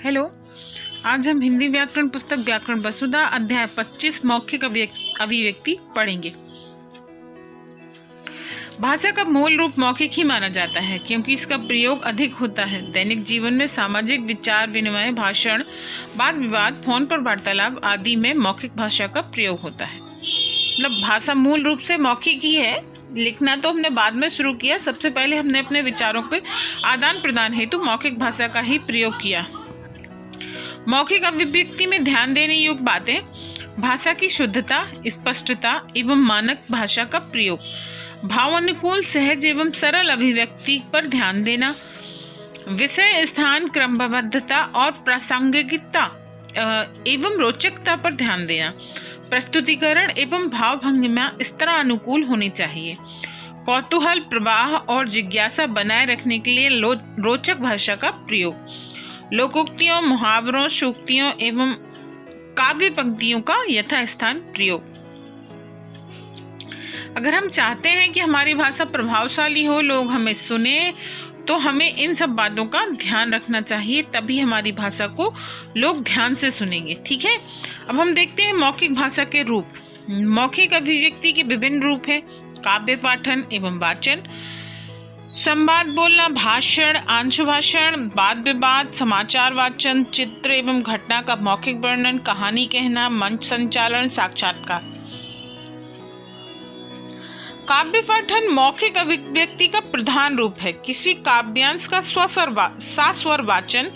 Hello. आज हम हिंदी व्याकरण पुस्तक व्याकरण वसुधा अध्याय 25 मौखिक अभिव्यक्ति पढ़ेंगे। भाषा का मूल रूप मौखिक ही माना जाता है क्योंकि इसका प्रयोग अधिक होता है। दैनिक जीवन में सामाजिक विचार विनिमय, भाषण, वाद विवाद, फोन पर वार्तालाप आदि में मौखिक भाषा का प्रयोग होता है। मतलब भाषा मूल रूप से मौखिक ही है। लिखना तो हमने बाद में शुरू किया। सबसे पहले हमने अपने विचारों के आदान प्रदान हेतु मौखिक भाषा का ही प्रयोग किया। मौखिक अभिव्यक्ति में ध्यान देने योग्य बातें: भाषा की शुद्धता, स्पष्टता एवं मानक भाषा का प्रयोग, भावानुकूल सहज एवं सरल अभिव्यक्ति पर ध्यान देना, विषय स्थान क्रमबद्धता और प्रासंगिकता एवं रोचकता पर ध्यान देना, प्रस्तुतिकरण एवं भाव भंगिमा इस तरह अनुकूल होनी चाहिए। कौतूहल, प्रवाह और जिज्ञासा बनाए रखने के लिए रोचक भाषा का प्रयोग, लोकोक्तियों, मुहावरों, सूक्तियों एवं काव्य पंक्तियों का यथास्थान प्रयोग। अगर हम चाहते हैं कि हमारी भाषा प्रभावशाली हो, लोग हमें सुने, तो हमें इन सब बातों का ध्यान रखना चाहिए, तभी हमारी भाषा को लोग ध्यान से सुनेंगे। ठीक है, अब हम देखते हैं मौखिक भाषा के रूप। मौखिक अभिव्यक्ति के विभिन्न रूप हैं: काव्य पाठन एवं वाचन, संवाद बोलना, भाषण, आंशु भाषण, वाद विवाद, समाचार वाचन, चित्र एवं घटना का मौखिक वर्णन, कहानी कहना, मंच संचालन, साक्षात्कार। काव्य पाठन मौखिक अभिव्यक्ति का प्रधान रूप है। किसी काव्यांश का सस्वर वाचन।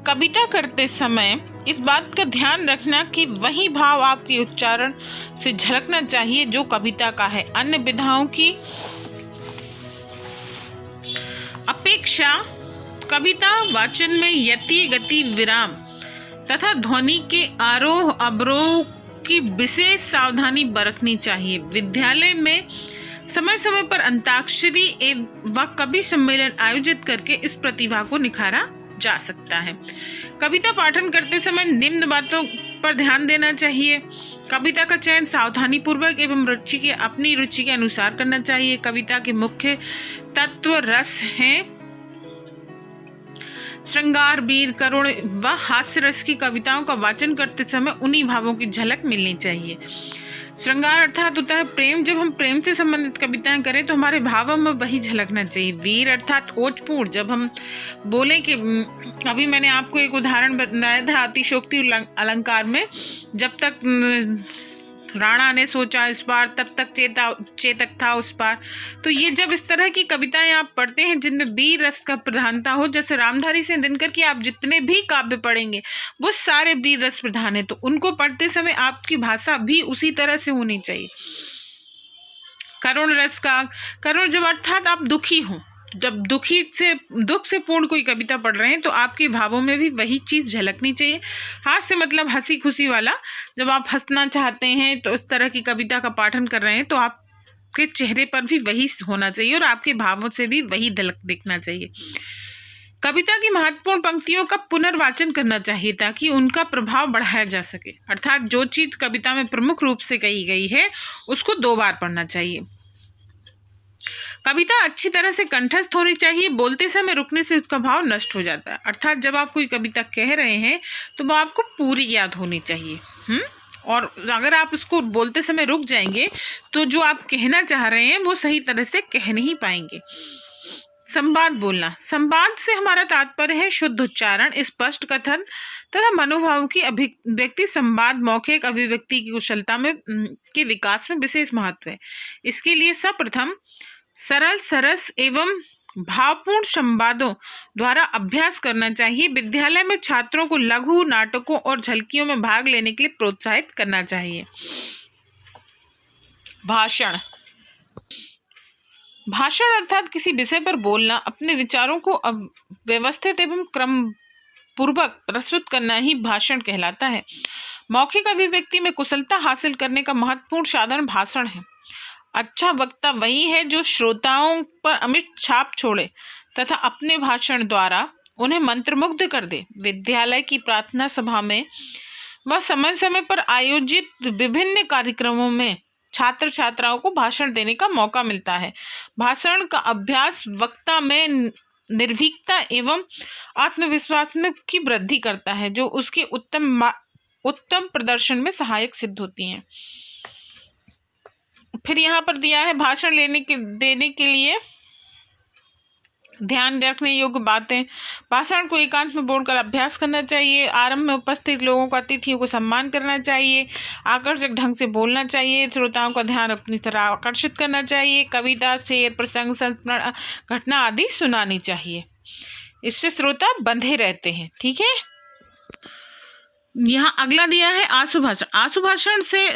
कविता करते समय इस बात का ध्यान रखना कि वही भाव आपके उच्चारण से झलकना चाहिए जो कविता का है। अन्य विधाओं की अपेक्षा कविता वाचन में यति, गति, विराम तथा ध्वनि के आरोह अवरोह की विशेष सावधानी बरतनी चाहिए। विद्यालय में समय समय पर अंताक्षरी व कवि सम्मेलन आयोजित करके इस प्रतिभा को निखारा जा सकता है। कविता पाठन करते समय निम्न बातों पर ध्यान देना चाहिए: कविता का चयन सावधानी पूर्वक एवं अपनी रुचि के अनुसार करना चाहिए। कविता के मुख्य तत्व रस हैं: श्रृंगार, वीर, करुण व हास्य रस की कविताओं का वाचन करते समय उन्हीं भावों की झलक मिलनी चाहिए। श्रृंगार अर्थात होता है प्रेम। जब हम प्रेम से संबंधित कविताएं करें तो हमारे भावों में वही झलकना चाहिए। वीर अर्थात ओजपूर्ण। जब हम बोलें कि अभी मैंने आपको एक उदाहरण बताया था अतिशोक्ति अलंकार में, जब तक राणा ने सोचा इस बार तब तक चेतक था उस पार। तो ये जब इस तरह की कविताएं आप पढ़ते हैं जिनमें वीर रस का प्रधानता हो, जैसे रामधारी सिंह दिनकर की आप जितने भी काव्य पढ़ेंगे वो सारे वीर रस प्रधान है, तो उनको पढ़ते समय आपकी भाषा भी उसी तरह से होनी चाहिए। करुण रस का, करुण जब अर्थात आप दुखी हो, जब दुख से पूर्ण कोई कविता पढ़ रहे हैं तो आपके भावों में भी वही चीज़ झलकनी चाहिए। हास्य मतलब हंसी खुशी वाला। जब आप हंसना चाहते हैं तो इस तरह की कविता का पाठन कर रहे हैं तो आपके चेहरे पर भी वही होना चाहिए और आपके भावों से भी वही झलक दिखना चाहिए। कविता की महत्वपूर्ण पंक्तियों का पुनर्वाचन करना चाहिए ताकि उनका प्रभाव बढ़ाया जा सके। अर्थात जो चीज़ कविता में प्रमुख रूप से कही गई है उसको 2 बार पढ़ना चाहिए। कविता अच्छी तरह से कंठस्थ होनी चाहिए। बोलते समय रुकने से उसका भाव नष्ट हो जाता है। अर्थात जब आप कोई कविता कह रहे हैं तो वो आपको पूरी याद होनी चाहिए। और अगर आप उसको बोलते समय रुक जाएंगे तो जो आप कहना चाह रहे हैं वो सही तरह से कह नहीं पाएंगे। संवाद बोलना। संवाद से हमारा तात्पर्य है शुद्ध उच्चारण, स्पष्ट कथन तथा मनोभाव की अभिव्यक्ति। संवाद मौखिक अभिव्यक्ति की कुशलता में के विकास में विशेष महत्व है। इसके लिए सर्वप्रथम सरल, सरस एवं भावपूर्ण संवादों द्वारा अभ्यास करना चाहिए। विद्यालय में छात्रों को लघु नाटकों और झलकियों में भाग लेने के लिए प्रोत्साहित करना चाहिए। भाषण। भाषण अर्थात किसी विषय पर बोलना, अपने विचारों को व्यवस्थित एवं क्रम पूर्वक प्रस्तुत करना ही भाषण कहलाता है। मौखिक अभिव्यक्ति में कुशलता हासिल करने का महत्वपूर्ण साधन भाषण है। अच्छा वक्ता वही है जो श्रोताओं पर अमिट छाप छोड़े तथा अपने भाषण द्वारा उन्हें मंत्रमुग्ध कर दे। विद्यालय की प्रार्थना सभा में व समय समय पर आयोजित विभिन्न कार्यक्रमों में छात्र छात्राओं को भाषण देने का मौका मिलता है। भाषण का अभ्यास वक्ता में निर्भीकता एवं आत्मविश्वास में की वृद्धि करता है, जो उसके उत्तम प्रदर्शन में सहायक सिद्ध होती हैं। फिर यहाँ पर दिया है भाषण देने के लिए ध्यान रखने योग्य बातें। भाषण को एकांत में बोलकर अभ्यास करना चाहिए। आरंभ में उपस्थित लोगों का अतिथियों को सम्मान करना चाहिए। आकर्षक ढंग से बोलना चाहिए। श्रोताओं का ध्यान अपनी तरह आकर्षित करना चाहिए। कविता, शेर, प्रसंग, संस्मरण, घटना आदि सुनानी चाहिए। इससे श्रोता बंधे रहते हैं। ठीक है। यहाँ अगला दिया है आशु भाषण। आशु भाषण से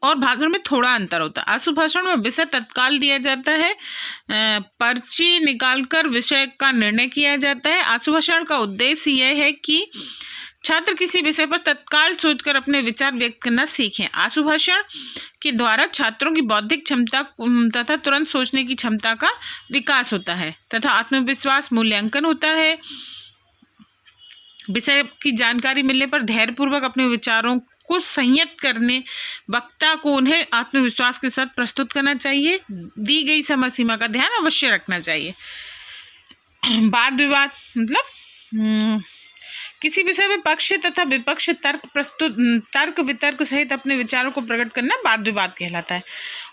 और भाषण में थोड़ा अंतर होता है। आशु भाषण में विषय तत्काल दिया जाता है, पर्ची निकालकर विषय का निर्णय किया जाता है। आशु भाषण का उद्देश्य यह है कि छात्र किसी विषय पर तत्काल सोचकर अपने विचार व्यक्त करना सीखें। आशु भाषण के द्वारा छात्रों की बौद्धिक क्षमता तथा तुरंत सोचने की क्षमता का विकास होता है तथा आत्मविश्वास मूल्यांकन होता है। विषय की जानकारी मिलने पर धैर्यपूर्वक अपने विचारों को संयत करने वक्ता को उन्हें आत्मविश्वास के साथ प्रस्तुत करना चाहिए। दी गई समय सीमा का ध्यान अवश्य रखना चाहिए। वाद विवाद मतलब किसी विषय में पक्ष तथा विपक्ष तर्क वितर्क सहित अपने विचारों को प्रकट करना वाद विवाद कहलाता है।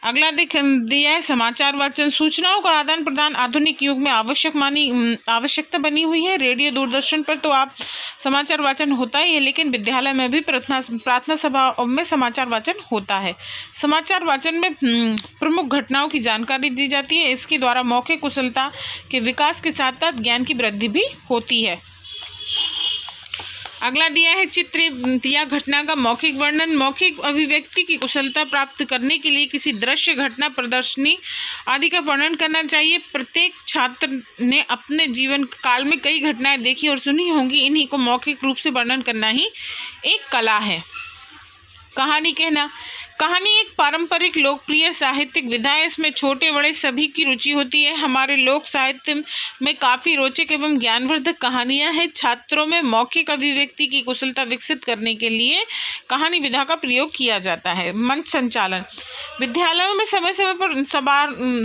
अगला दिया है समाचार वाचन। सूचनाओं का आदान प्रदान आधुनिक युग में आवश्यकता बनी हुई है। रेडियो, दूरदर्शन पर तो आप समाचार वाचन होता ही है, लेकिन विद्यालय में भी प्रार्थना सभा में समाचार वाचन होता है। समाचार वाचन में प्रमुख घटनाओं की जानकारी दी जाती है। इसके द्वारा मौखिक कुशलता के विकास के साथ साथ ज्ञान की वृद्धि भी होती है। अगला दिया है चित्र या घटना का मौखिक वर्णन। मौखिक अभिव्यक्ति की कुशलता प्राप्त करने के लिए किसी दृश्य, घटना, प्रदर्शनी आदि का वर्णन करना चाहिए। प्रत्येक छात्र ने अपने जीवन काल में कई घटनाएं देखी और सुनी होंगी। इन्हीं को मौखिक रूप से वर्णन करना ही एक कला है। कहानी कहना। कहानी एक पारंपरिक लोकप्रिय साहित्यिक विधा है। इसमें छोटे बड़े सभी की रुचि होती है। हमारे लोक साहित्य में काफ़ी रोचक एवं ज्ञानवर्धक कहानियां हैं। छात्रों में मौखिक अभिव्यक्ति की कुशलता विकसित करने के लिए कहानी विधा का प्रयोग किया जाता है। मंच संचालन। विद्यालयों में समय समय पर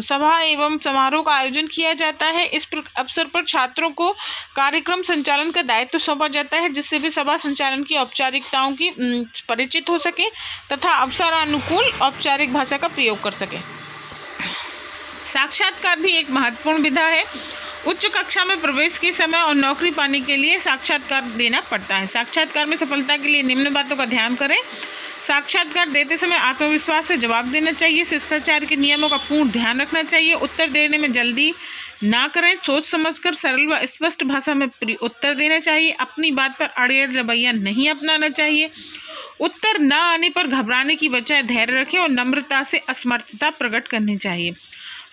सभा एवं समारोह का आयोजन किया जाता है। इस अवसर पर छात्रों को कार्यक्रम संचालन का दायित्व सौंपा जाता है, जिससे वे सभा संचालन की औपचारिकताओं की परिचित हो सके तथा अवसर अनुकूल औपचारिक भाषा का प्रयोग कर सके। साक्षात्कार भी एक महत्वपूर्ण विधा है। उच्च कक्षा में प्रवेश के समय और नौकरी पाने के लिए साक्षात्कार देना पड़ता है। साक्षात्कार में सफलता के लिए निम्न बातों का ध्यान करें। साक्षात्कार देते समय आत्मविश्वास से जवाब देना चाहिए। शिष्टाचार के नियमों का पूर्ण ध्यान रखना चाहिए। उत्तर देने में जल्दी ना करें। सोच समझकर सरल व स्पष्ट भाषा में उत्तर देना चाहिए। अपनी बात पर अड़ियल रवैया नहीं अपनाना चाहिए। उत्तर न आने पर घबराने की बजाय धैर्य रखें और नम्रता से असमर्थता प्रकट करनी चाहिए।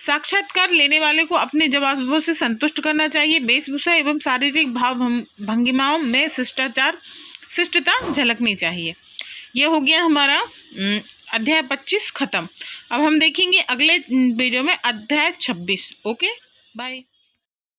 साक्षात्कार लेने वाले को अपने जवाबों से संतुष्ट करना चाहिए। वेशभूषा एवं शारीरिक भाव भंगिमाओं में शिष्टता झलकनी चाहिए। यह हो गया हमारा अध्याय 25 खत्म। अब हम देखेंगे अगले वीडियो में अध्याय 26। Okay, bye.